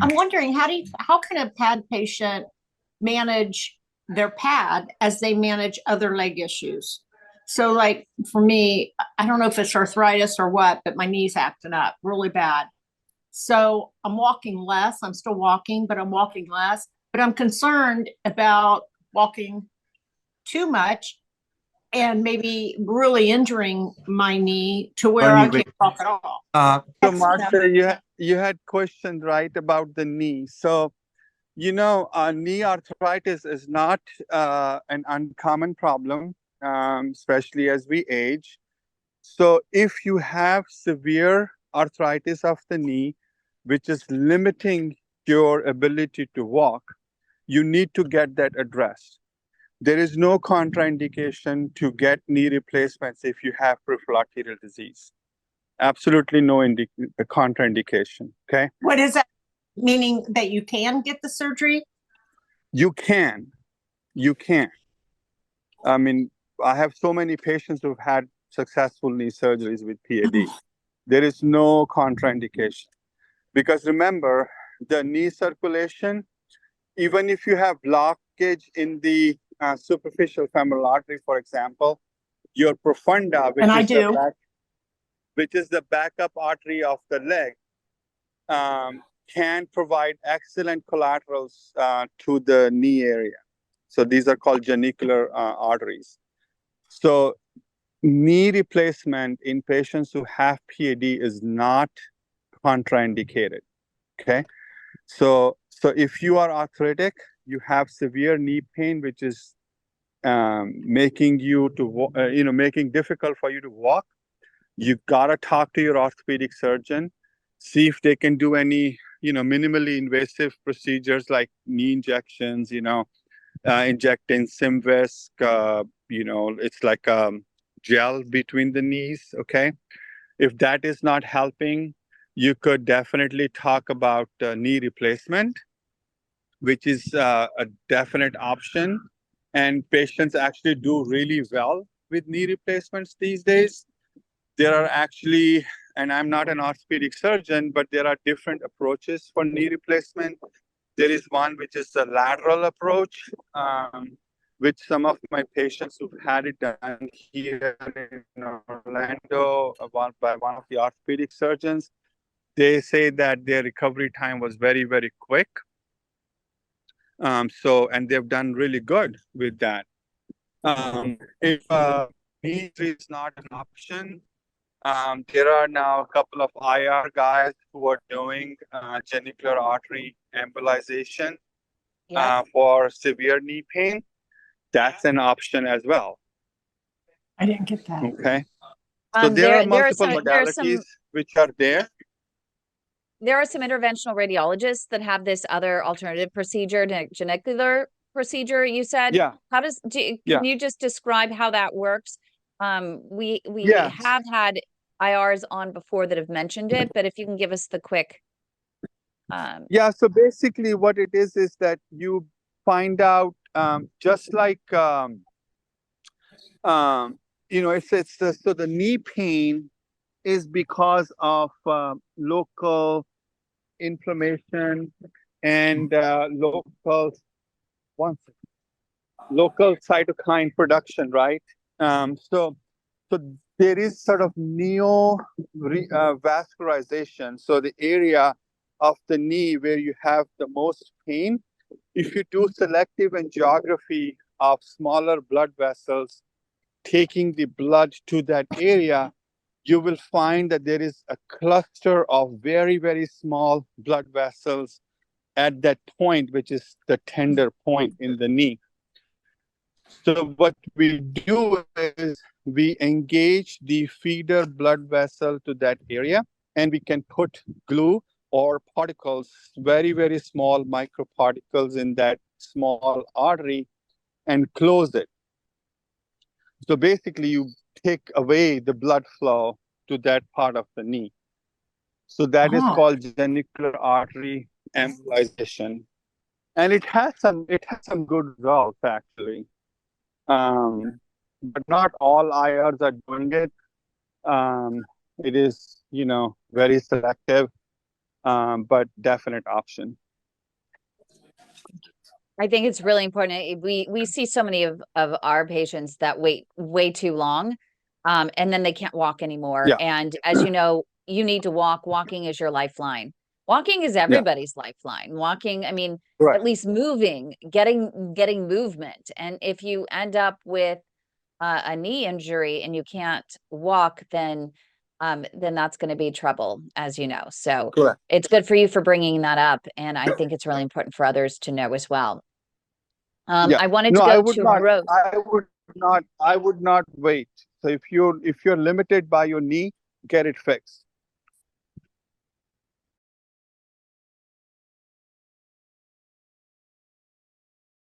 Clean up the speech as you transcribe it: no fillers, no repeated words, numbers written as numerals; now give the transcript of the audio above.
I'm wondering how can a PAD patient manage their PAD as they manage other leg issues? So, like for me, I don't know if it's arthritis or what, but my knee's acting up really bad. So I'm walking less. I'm still walking, but I'm walking less. But I'm concerned about walking too much and maybe really injuring my knee to where I Anyway, can't walk at all. so That's, Marcia, you had questioned right about the knee. So knee arthritis is not an uncommon problem, especially as we age. So if you have severe arthritis of the knee, which is limiting your ability to walk, you need to get that addressed. There is no contraindication to get knee replacements if you have peripheral arterial disease. Absolutely no contraindication. Okay. what is that? Meaning that you can get the surgery? You can. You can. I mean, I have so many patients who've had successful knee surgeries with P.A.D. There is no contraindication. Because remember, the knee circulation, even if you have blockage in the superficial femoral artery, for example, your profunda, And I do. which is the backup artery of the leg, can provide excellent collaterals to the knee area. So these are called genicular arteries. So knee replacement in patients who have P.A.D. is not contraindicated. Okay. So if you are arthritic, you have severe knee pain, which is making making difficult for you to walk. You gotta talk to your orthopedic surgeon, see if they can do any minimally invasive procedures like knee injections. Injecting Simvisc. It's like gel between the knees. Okay, if that is not helping, you could definitely talk about knee replacement, which is a definite option. And patients actually do really well with knee replacements these days. There are actually, and I'm not an orthopedic surgeon, but there are different approaches for knee replacement. There is one which is the lateral approach, which some of my patients who've had it done here in Orlando by one of the orthopedic surgeons, they say that their recovery time was very, very quick. And they've done really good with that. If knee is not an option, there are now a couple of IR guys who are doing genicular artery embolization for severe knee pain. That's an option as well. I didn't get that. Okay. So there are multiple modalities which are there. There are some interventional radiologists that have this other alternative procedure, genicular procedure, you said. Yeah. Can you just describe how that works? We have had IRs on before that have mentioned it, but if you can give us the quick. So basically what it is that you find out just like, so the knee pain is because of local inflammation and local cytokine production, right? So there is sort of vascularization. So the area of the knee where you have the most pain, if you do selective angiography of smaller blood vessels, taking the blood to that area, you will find that there is a cluster of very, very small blood vessels at that point, which is the tender point in the knee. So what we do is we engage the feeder blood vessel to that area, and we can put glue or particles, very, very small microparticles in that small artery and close it. So basically you take away the blood flow to that part of the knee. So that is called genicular artery embolization. And it has some good results actually. But not all IRs are doing it. It is, very selective. but definite option. I think it's really important. We see so many of our patients that wait way too long, and then they can't walk anymore. Yeah. And as you know, you need to walk. Walking is your lifeline. Walking is everybody's lifeline. Walking, I mean, at least moving, getting movement. And if you end up with a knee injury and you can't walk, then that's going to be trouble, as you know. So it's good for you for bringing that up, and I think it's really important for others to know as well. I wanted to go to Rose. I would not wait. So if you're limited by your knee, get it fixed.